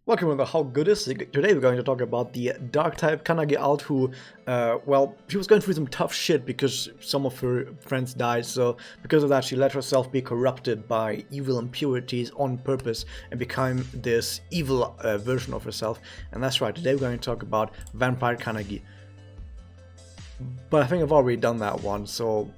Welcome to How Good Is It? Today we're going to talk about the Dark type Kanagi alt who, well, she was going through some tough shit because some of her friends died, so because of that she let herself be corrupted by evil impurities on purpose and became this evil version of herself. And that's right, today we're going to talk about Vampire Kanagi. But I think I've already done that one, so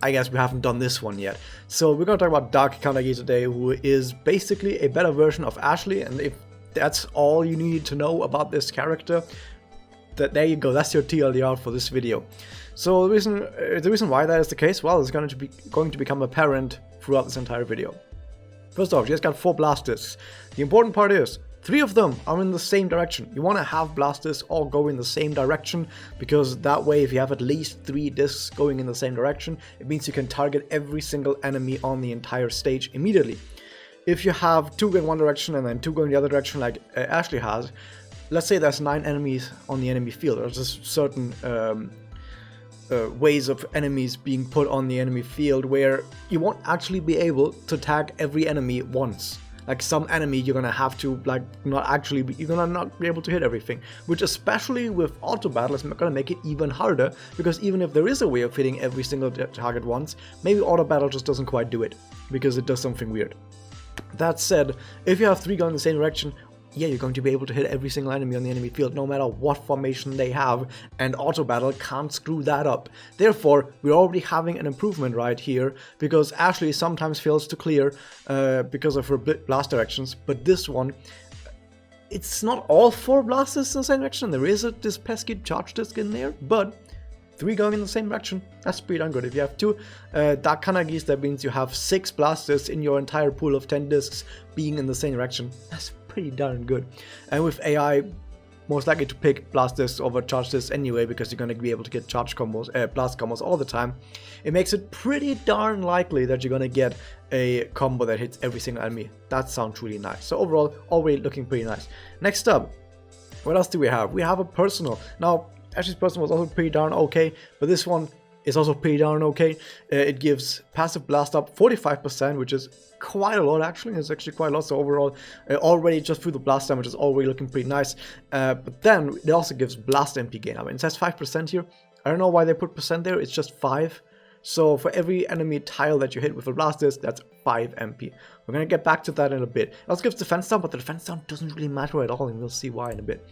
I guess we haven't done this one yet. So we're going to talk about Dark Kanagi today, who is basically a better version of Ashley, and if that's all you need to know about this character, there you go, that's your TLDR for this video. So the reason why that is the case, well, is going to become apparent throughout this entire video. First off, she has got 4 blast discs. The important part is, 3 of them are in the same direction. You want to have blast discs all go in the same direction, because that way if you have at least 3 discs going in the same direction, it means you can target every single enemy on the entire stage immediately. If you have 2 going one direction and then 2 going the other direction like Ashley has, let's say there's 9 enemies on the enemy field. There's just certain ways of enemies being put on the enemy field where you won't actually be able to tag every enemy once. Like some enemy you're gonna have to you're gonna not be able to hit everything, which especially with auto battle is gonna make it even harder, because even if there is a way of hitting every single target once, maybe auto battle just doesn't quite do it because it does something weird. That said, if you have 3 going in the same direction, yeah, you're going to be able to hit every single enemy on the enemy field, no matter what formation they have, and auto battle can't screw that up. Therefore, we're already having an improvement right here, because Ashley sometimes fails to clear because of her blast directions, but this one, it's not all 4 blasters in the same direction. There is this pesky charge disc in there, but 3 going in the same direction, that's pretty darn good. If you have 2 Dark Kanagis, that means you have 6 blasters in your entire pool of 10 discs being in the same direction. That's pretty darn good. And with AI, most likely to pick blast discs over charge discs anyway, because you're going to be able to get charge combos, blast combos all the time, it makes it pretty darn likely that you're going to get a combo that hits every single enemy. That sounds really nice. So overall, already looking pretty nice. Next up, what else do we have? We have a personal. Now, Ashley's personal was also pretty darn okay, but this one is also pretty darn okay. It gives passive blast up 45%, which is quite a lot actually. It's actually quite a lot, so overall, already just through the blast damage is already looking pretty nice. But then it also gives blast MP gain. I mean, it says 5% here. I don't know why they put percent there, it's just 5. So for every enemy tile that you hit with a blast disc, that's 5 MP. We're going to get back to that in a bit. It also gives defense down, but the defense down doesn't really matter at all, and we'll see why in a bit.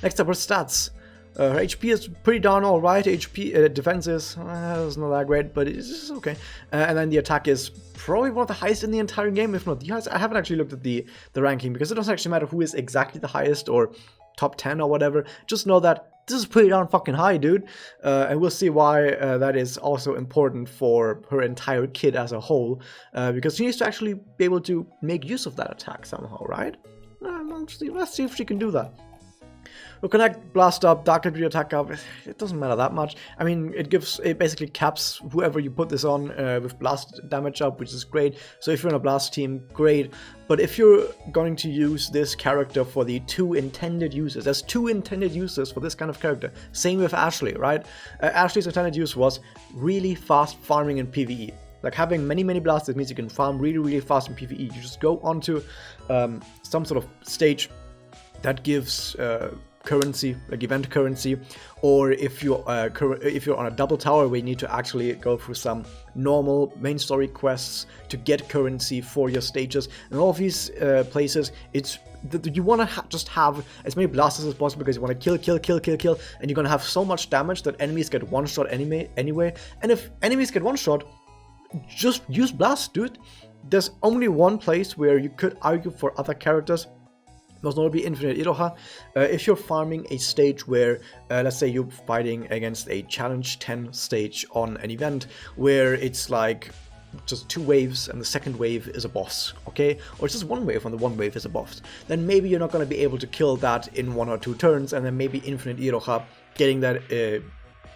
Next up, her stats. Her HP is pretty darn alright. HP defense is not that great, but it's okay. And then the attack is probably one of the highest in the entire game, if not the highest. I haven't actually looked at the ranking, because it doesn't actually matter who is exactly the highest or top 10 or whatever. Just know that this is pretty darn fucking high, dude. And we'll see why that is also important for her entire kit as a whole, because she needs to actually be able to make use of that attack somehow, right? Let's see if she can do that. We'll connect blast up, dark degree attack up. It doesn't matter that much. I mean, it basically caps whoever you put this on with blast damage up, which is great. So if you're in a blast team, great. But if you're going to use this character for the 2 intended uses, there's 2 intended uses for this kind of character. Same with Ashley, right? Ashley's intended use was really fast farming in PvE. Like having many blasters means you can farm really fast in PvE. You just go onto some sort of stage that gives currency, like event currency, or if you're on a double tower where you need to actually go through some normal main story quests to get currency for your stages, and all of these places, you want to just have as many blasters as possible, because you want to kill, and you're going to have so much damage that enemies get one shot anyway. And if enemies get one shot, just use blast, dude. There's only one place where you could argue for other characters, most notably Infinite Iroha. If you're farming a stage where, let's say you're fighting against a challenge 10 stage on an event where it's like just 2 waves and the second wave is a boss, okay? Or it's just 1 wave and the 1 wave is a boss. Then maybe you're not going to be able to kill that in 1 or 2 turns, and then maybe Infinite Iroha getting that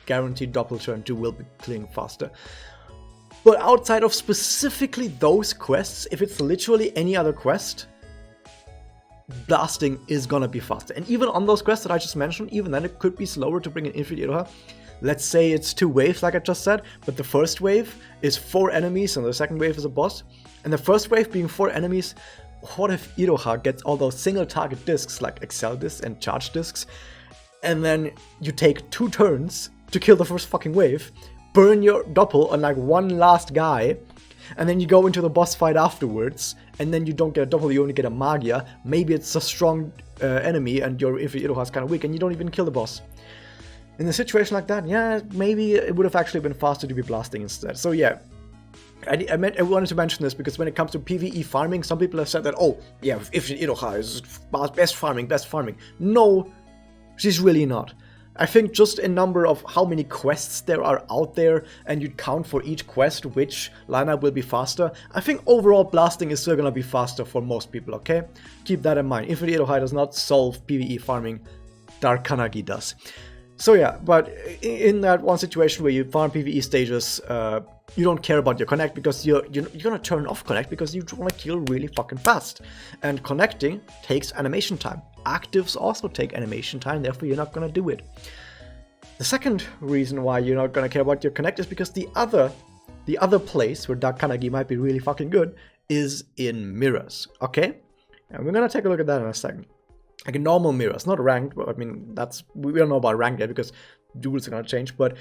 guaranteed double turn 2 will be killing faster. But outside of specifically those quests, if it's literally any other quest, blasting is gonna be faster. And even on those quests that I just mentioned, even then it could be slower to bring in Infinite Iroha. Let's say it's 2 waves like I just said, but the first wave is 4 enemies and the second wave is a boss. And the first wave being 4 enemies what if Iroha gets all those single target discs like Excel discs and charge discs, and then you take 2 turns to kill the first fucking wave, burn your doppel on like one last guy, and then you go into the boss fight afterwards, and then you don't get a doppel, you only get a Magia. Maybe it's a strong enemy and your Iroha is kind of weak and you don't even kill the boss. In a situation like that, yeah, maybe it would have actually been faster to be blasting instead. So yeah, I wanted to mention this because when it comes to PvE farming, some people have said that, oh, yeah, if Iroha is best farming. No, she's really not. I think just a number of how many quests there are out there, and you'd count for each quest which lineup will be faster. I think overall blasting is still gonna be faster for most people, okay? Keep that in mind. Infinite Iroha does not solve PvE farming, Dark Kanagi does. So yeah, but in that one situation where you farm PvE stages, you don't care about your connect because you're gonna turn off connect because you wanna kill really fucking fast. And connecting takes animation time. Actives also take animation time, therefore you're not gonna do it. The second reason why you're not gonna care about your connect is because the other place where Dark Kanagi might be really fucking good is in mirrors, okay? And we're gonna take a look at that in a second. Like normal mirrors, not ranked, but I mean, we don't know about ranked yet because duels are gonna change, but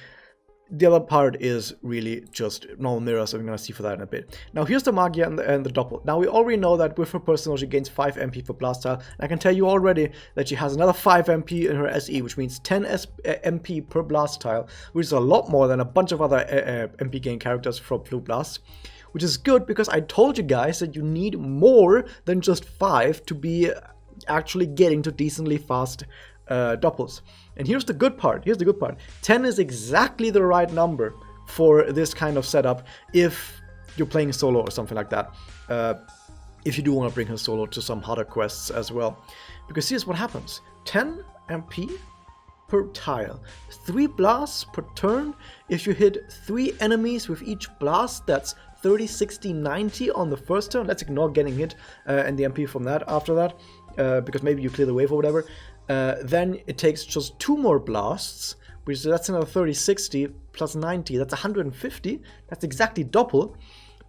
the other part is really just normal mirrors, so we're gonna see for that in a bit. Now here's the Magia and the Doppel. Now we already know that with her personal she gains 5 MP for Blast Style, and I can tell you already that she has another 5 MP in her SE, which means 10 MP per Blast Style, which is a lot more than a bunch of other MP gain characters from Blue Blast. Which is good because I told you guys that you need more than just 5 to be actually getting to decently fast doppels. And here's the good part. 10 is exactly the right number for this kind of setup if you're playing solo or something like that. If you do want to bring her solo to some harder quests as well. Because here's what happens. 10 MP per tile. 3 blasts per turn. If you hit 3 enemies with each blast, that's 30, 60, 90 on the first turn. Let's ignore getting hit and the MP from that after that. Because maybe you clear the wave or whatever, then it takes just 2 more blasts, which that's another 30, 60 plus 90, that's 150, that's exactly double.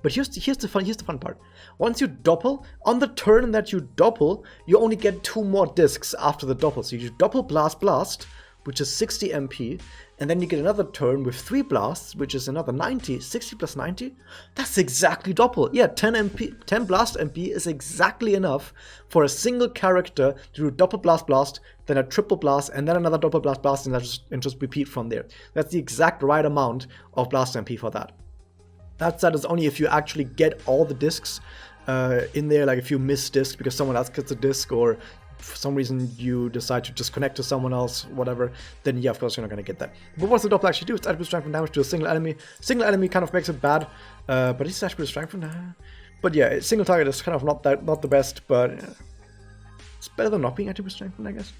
But here's the fun part. Once you doppel, on the turn that you doppel, you only get 2 more discs after the doppel. So you doppel blast, which is 60 MP, and then you get another turn with 3 blasts, which is another 90, 60 plus 90, that's exactly double. Yeah, 10 blast MP is exactly enough for a single character to do double blast, then a triple blast, and then another double blast, and just repeat from there. That's the exact right amount of blast MP for that. That is only if you actually get all the discs in there, like if you miss discs because someone else gets a disc, or for some reason you decide to just connect to someone else, whatever, then yeah, of course you're not going to get that. But what's the doppel actually do? It's attribute strength and damage to a single enemy. Single enemy kind of makes it bad, but it's attribute strength and but yeah, single target is kind of not the best, but it's better than not being attribute strength, I guess.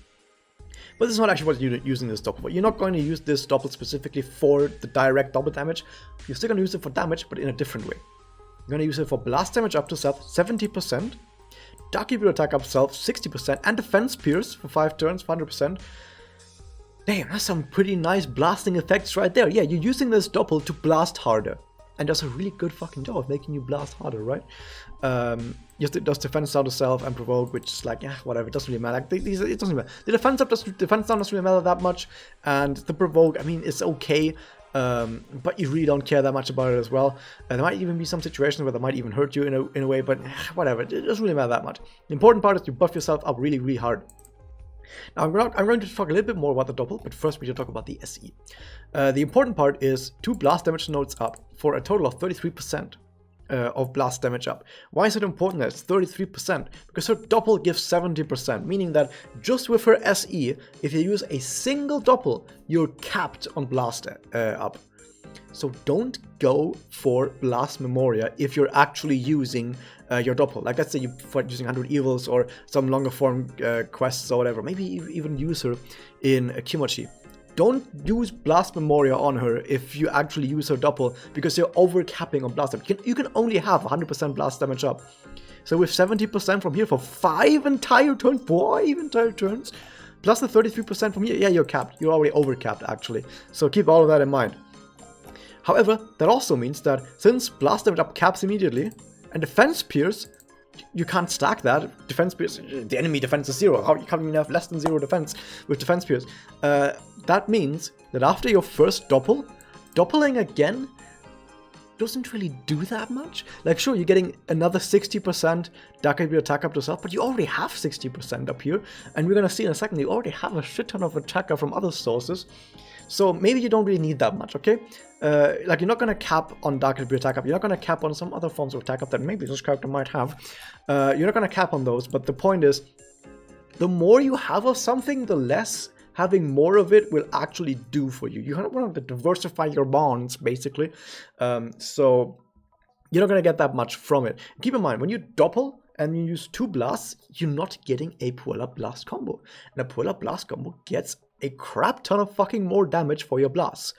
But this is not actually what you're using this doppel for. You're not going to use this doppel specifically for the direct double damage. You're still going to use it for damage, but in a different way. You're going to use it for blast damage up to self 70%, Dark Evil attack up self 60%, and defense pierce for 5 turns, 100%. Damn, that's some pretty nice blasting effects right there. Yeah, you're using this doppel to blast harder. And does a really good fucking job of making you blast harder, right? It does defense down to self and provoke, which is like, yeah, whatever, it doesn't really matter. Like, it doesn't matter. The defense down doesn't really matter that much, and the provoke, I mean, it's okay, but you really don't care that much about it as well. There might even be some situations where they might even hurt you in a way, but whatever, it doesn't really matter that much. The important part is you buff yourself up really, really hard. Now, I'm going to talk a little bit more about the doppel, but first we should talk about the SE. The important part is 2 blast damage nodes up for a total of 33% of blast damage up. Why is it important that it's 33%? Because her doppel gives 70%, meaning that just with her SE, if you use a single doppel, you're capped on blast up. So don't go for Blast Memoria if you're actually using your doppel. Like, let's say you're using 100 Evils or some longer form quests or whatever. Maybe you even use her in Kimochi. Don't use Blast Memoria on her if you actually use her doppel, because you're over-capping on blast damage. You can only have 100% blast damage up. So with 70% from here for 5 entire turns, plus the 33% from here, yeah, you're capped. You're already over-capped, actually. So keep all of that in mind. However, that also means that since blast damage up caps immediately, and defense pierce you can't stack that. Defense pierce, the enemy defense is 0. How you can't even have less than 0 defense with defense pierce? That means that after your first doppling again doesn't really do that much. Like, sure, you're getting another 60% darkin attack up to self, but you already have 60% up here, and we're gonna see in a second, you already have a shit ton of attacker from other sources. So maybe you don't really need that much, okay? Like, you're not gonna cap on darkin attack up, you're not gonna cap on some other forms of attack up that maybe this character might have. You're not gonna cap on those, but the point is, the more you have of something, the less having more of it will actually do for you. You want to diversify your bonds, basically. So you're not going to get that much from it. Keep in mind, when you doppel and you use 2 blasts, you're not getting a pull-up blast combo. And a pull-up blast combo gets a crap ton of fucking more damage for your blasts.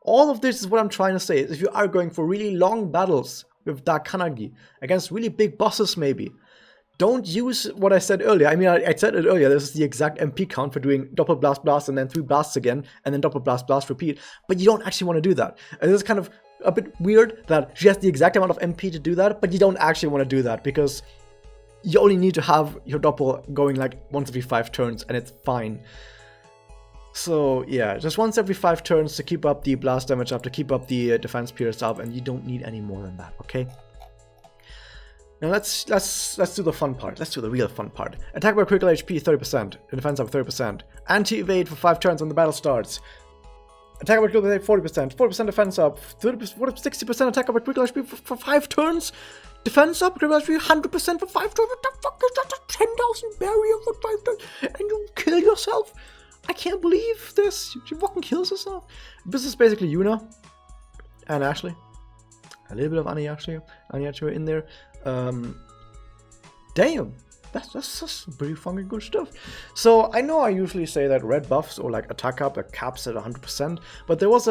All of this is what I'm trying to say. If you are going for really long battles with Dark Kanagi, against really big bosses maybe, don't use what I said earlier. I mean, I said it earlier, this is the exact MP count for doing double blast and then 3 blasts again, and then double blast repeat, but you don't actually want to do that. And this is kind of a bit weird that she has the exact amount of MP to do that, but you don't actually want to do that, because you only need to have your double going like once every 5 turns, and it's fine. So yeah, just once every 5 turns to keep up the blast damage up, to keep up the defense pierce up, and you don't need any more than that, okay? Now let's do the fun part. Let's do the real fun part. Attack by critical HP 30%, and defense up 30%. Anti-evade for 5 turns when the battle starts. Attack by critical HP 40%, 40% defense up, 60% attack by critical HP for 5 turns. Defense up, critical HP 100% for 5 turns. What the fuck is that? A 10,000 barrier for 5 turns, and you kill yourself? I can't believe this. She fucking kills herself. This is basically Yuna and Ashley. A little bit of Anya in there. Damn, that's pretty fucking good stuff. So I know I usually say that red buffs or like attack up that caps at 100%, but there was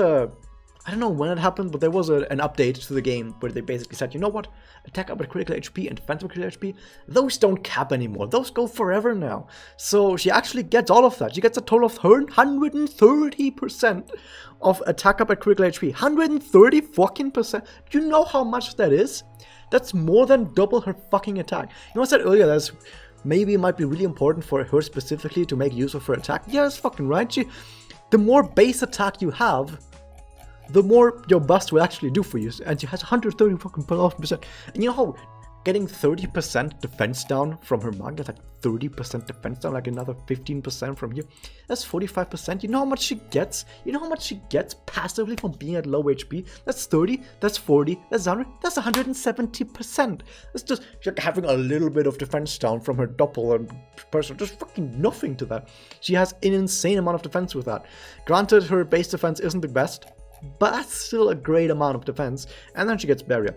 I don't know when it happened, but there was an update to the game where they basically said, you know what, attack up at critical HP and defense with critical HP, those don't cap anymore, those go forever now. So she actually gets all of that. She gets a total of 130% of attack up at critical HP. 130 fucking percent. Do you know how much that is? That's more than double her fucking attack. You know what I said earlier, that's maybe it might be really important for her specifically to make use of her attack. Yeah, that's fucking right. The more base attack you have, the more your bust will actually do for you. And she has 130 fucking percent. And you know how getting 30% defense down from her manga, that's like 30% defense down, like another 15% from here. That's 45%. You know how much she gets? You know how much she gets passively from being at low HP? That's 30, that's 40, that's 100, that's 170%. That's just having a little bit of defense down from her doppel and person. Just fucking nothing to that. She has an insane amount of defense with that. Granted, her base defense isn't the best, but that's still a great amount of defense. And then she gets barrier.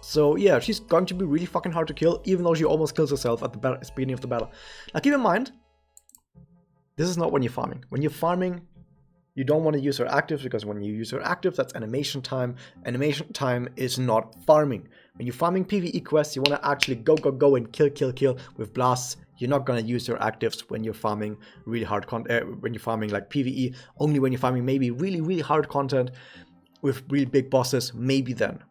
So yeah, she's going to be really fucking hard to kill, even though she almost kills herself at the beginning of the battle. Now keep in mind, this is not when you're farming. When you're farming, you don't want to use her actives, because when you use her actives, that's animation time. Animation time is not farming. When you're farming PvE quests, you want to actually go and kill with blasts. You're not going to use your actives when you're farming really hard content, when you're farming like PvE. Only when you're farming maybe really hard content with really big bosses, maybe then.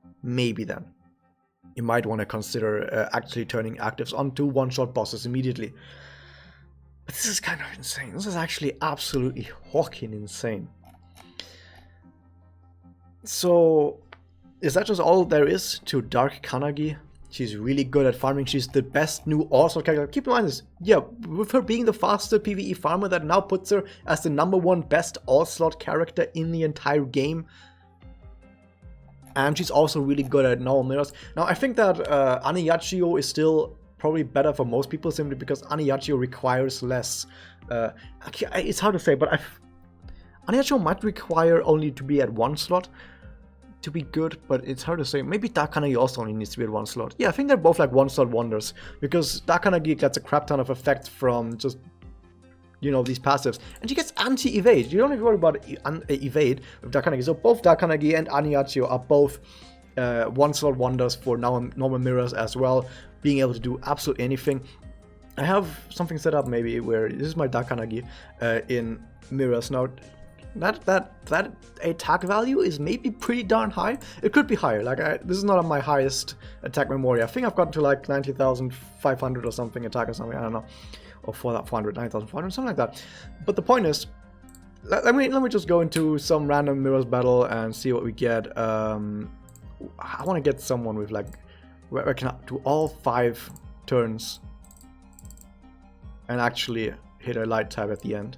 You might want to consider actually turning actives onto one-shot bosses immediately. But this is kind of insane. This is actually absolutely fucking insane. So, is that just all there is to Dark Kanagi? She's really good at farming. She's the best new all-slot character. Keep in mind this. Yeah, with her being the faster PvE farmer, that now puts her as the #1 best all-slot character in the entire game. And she's also really good at normal mirrors. Now, I think that Aniyachiyo is still probably better for most people, simply because Aniyachiyo requires less. It's hard to say, but Aniyachiyo might require only to be at 1 slot to be good, but it's hard to say. Maybe Dark Kanagi also only needs to be at 1 slot. Yeah, I think they're both like 1-slot wonders, because Dark Kanagi gets a crap ton of effect from just, you know, these passives, and she gets anti-evade. You don't have to worry about evade with Dark Kanagi. So both Dark Kanagi and Aniyachiyo are both 1-slot wonders for normal mirrors as well, being able to do absolutely anything. I have something set up maybe where this is my Dark Kanagi in mirrors. Now, that attack value is maybe pretty darn high. It could be higher. Like this is not my highest attack memory. I think I've gotten to like 90,500 or something attack or something. I don't know, or 400, 9,400, something like that. But the point is, let me just go into some random mirrors battle and see what we get. I want to get someone with like where I can do all 5 turns and actually hit a light type at the end.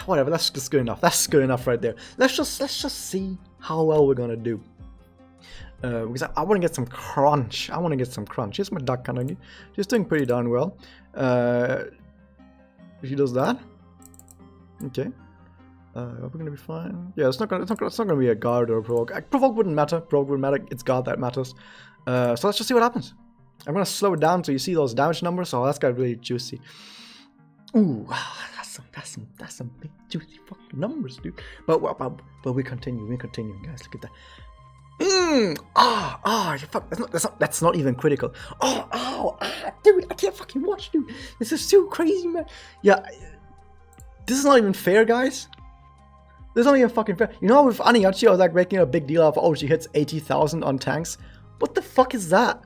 Whatever, that's just good enough. That's good enough right there. Let's just see how well we're gonna do. Because I want to get some crunch. Here's my duck Kanagi. She's doing pretty darn well. She does that. Okay. Are we gonna be fine? Yeah, it's not gonna be a guard or a provoke. Provoke wouldn't matter. It's guard that matters. So let's just see what happens. I'm gonna slow it down so you see those damage numbers. Oh, that's got really juicy. Ooh, that's some big juicy fucking numbers, dude. But we continue, guys. Look at that. Fuck, that's not even critical. Dude, I can't fucking watch, dude. This is too crazy, man. Yeah, this is not even fair, guys. This is not even fucking fair. You know, with Aniyachi, I was like making a big deal of, oh, she hits 80,000 on tanks. What the fuck is that?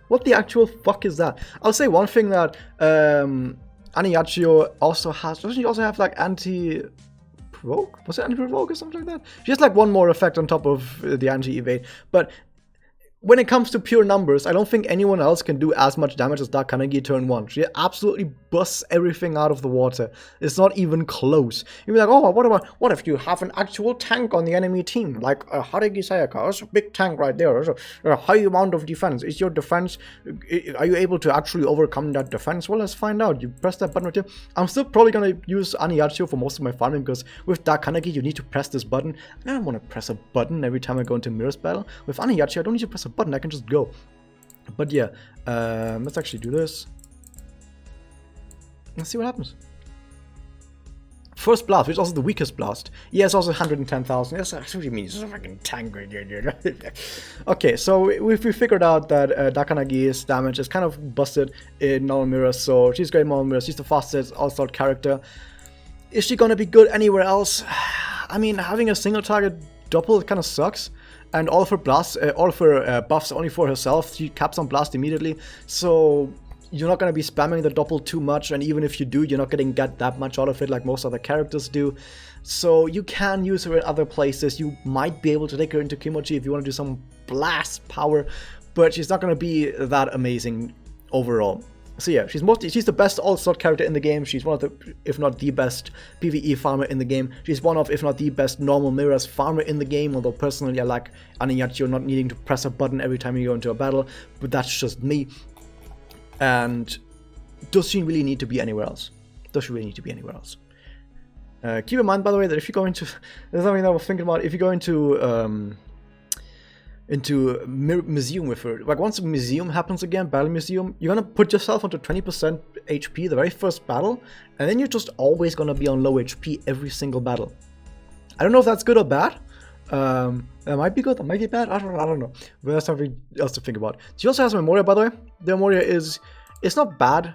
What the actual fuck is that? I'll say one thing that Aniyachi also has. Doesn't she also have like anti-provoke? Was it anti-provoke or something like that? She has like one more effect on top of the anti-evade. But when it comes to pure numbers, I don't think anyone else can do as much damage as that Kanagi turn 1. She absolutely busts everything out of the water. It's not even close. You'd be like, oh, what if you have an actual tank on the enemy team? Like a Haragi Sayaka. That's a big tank right there. That's a high amount of defense. Is your defense, are you able to actually overcome that defense? Well, let's find out. You press that button right here. I'm still probably going to use Aniyachi for most of my farming because with that Kanagi, you need to press this button. I don't want to press a button every time I go into Mirror's battle. With Aniyachi, I don't need to press a button. I can just go. But yeah, let's actually do this. Let's see what happens. First blast, which is also the weakest blast. Yeah, it's also 110,000. Yes, that's what you mean. It's a fucking tank. Okay, so we figured out that Dakanagi's damage is kind of busted in normal mirrors. So she's great in normal mirrors. She's the fastest all-star character. Is she gonna be good anywhere else? I mean, having a single target double kind of sucks. And all of her blasts, all of her buffs only for herself. She caps on blast immediately, so you're not going to be spamming the doppel too much. And even if you do, you're not going to get that much out of it like most other characters do. So you can use her in other places. You might be able to take her into Kimochi if you want to do some blast power, but she's not going to be that amazing overall. So yeah, she's the best all-slot character in the game. She's one of the, if not the best PvE farmer in the game. She's one of, if not the best normal mirrors farmer in the game, although personally I like Aniyachi not needing to press a button every time you go into a battle, but that's just me. And does she really need to be anywhere else? Keep in mind, by the way, that if you go into, there's something that I was thinking about, if you go into museum with her. Like once a museum happens again, battle museum, you're gonna put yourself onto 20% HP the very first battle, and then you're just always gonna be on low HP every single battle. I don't know if that's good or bad. That might be good, that might be bad. I don't know. But that's something else to think about. She also has Memoria, by the way. The Memoria it's not bad.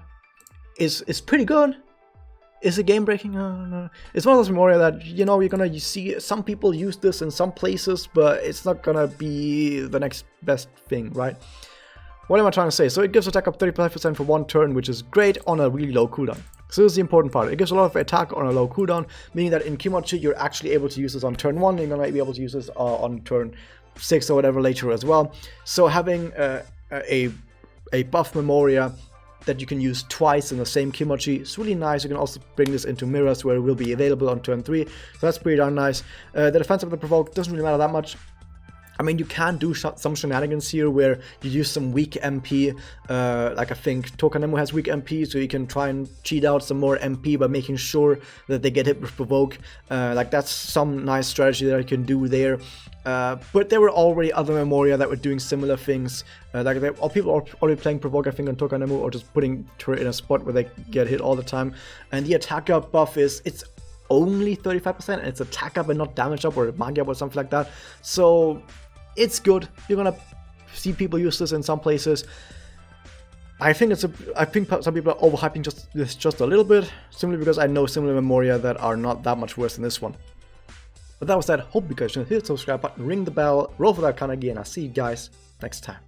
It's pretty good. Is it game breaking? No. It's one of those Memoria that, you know, you're gonna see some people use this in some places, but it's not gonna be the next best thing, right? What am I trying to say? So it gives attack up 35% for one turn, which is great on a really low cooldown. So this is the important part. It gives a lot of attack on a low cooldown, meaning that in Kimochi you're actually able to use this on turn 1, and you're gonna be able to use this on turn 6 or whatever later as well. So having a buff Memoria that you can use twice in the same Kimochi. It's really nice. You can also bring this into mirrors where it will be available on turn 3. So that's pretty darn nice. The defense of the provoke doesn't really matter that much. I mean, you can do some shenanigans here where you use some weak MP. Like I think Tokanemu has weak MP, so you can try and cheat out some more MP by making sure that they get hit with provoke. Like that's some nice strategy that I can do there. But there were already other Memoria that were doing similar things. People are already playing provoke, I think, on Tokanemu, or just putting her in a spot where they get hit all the time. And the attack up buff it's only 35%, and it's attack up and not damage up or magi up or something like that. So it's good. You're gonna see people use this in some places. I think some people are overhyping this just a little bit, simply because I know similar Memoria that are not that much worse than this one. But that was that. Hope you guys enjoyed. Hit the subscribe button, ring the bell, roll for that Kanagi, and I'll see you guys next time.